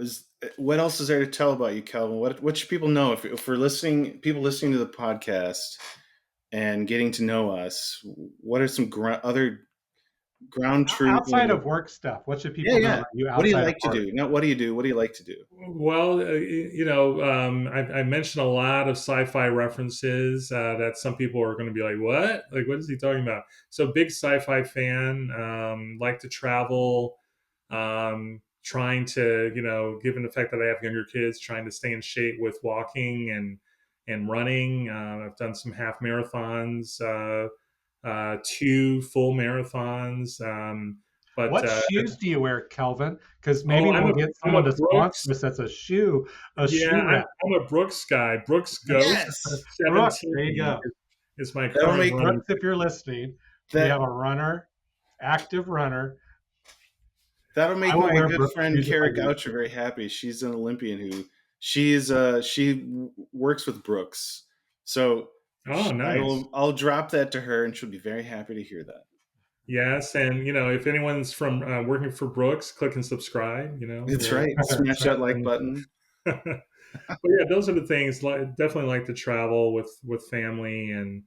is, what else is there to tell about you, Calvin? What should people know if we're listening? People listening to the podcast and getting to know us. What are some other ground truth? Outside of work stuff, what should Yeah, people know yeah. about you What do you outside of like to work? do? Not what do you do? What do you like to do? Well, I mentioned a lot of sci-fi references that some people are going to be like, "What? Like, what is he talking about?" So, big sci-fi fan. Like to travel. Trying to, given the fact that I have younger kids, trying to stay in shape with walking and running. I've done some half marathons, 2 full marathons. But What shoes do you wear, Kelvin? Because oh, maybe we'll get I'm someone a to sponsor Brooks. us that's a Yeah, shoe rep. I'm a Brooks guy. Brooks Ghost Yes, Brooks, 17 there you go. is my that'll current make running. Brooks, if you're listening, we that have a runner, active runner. that'll I make will my wear good Brooks friend shoes if I Kara need Goucher to. very happy. She's an Olympian who she works with Brooks. So Oh, nice. I'll drop that to her and she'll be very happy to hear that. Yes, and if anyone's from working for Brooks, click and subscribe. That's We'll right. Smash that like definitely. button. But yeah, those are the things. Definitely like to travel with family, and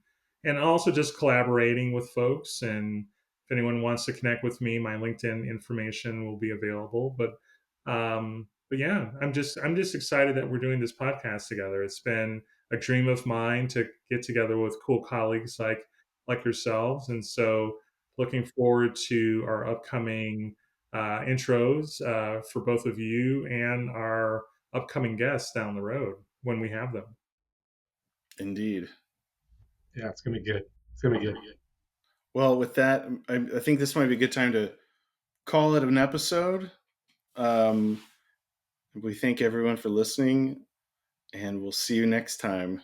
also just collaborating with folks. And if anyone wants to connect with me, my LinkedIn information will be available. But yeah, I'm just excited that we're doing this podcast together. It's been a dream of mine to get together with cool colleagues like yourselves, and so looking forward to our upcoming intros for both of you and our upcoming guests down the road when we have them. Indeed. Yeah, it's gonna be good. It's gonna be good. Well, with that, I think this might be a good time to call it an episode. Um, we thank everyone for listening, and we'll see you next time.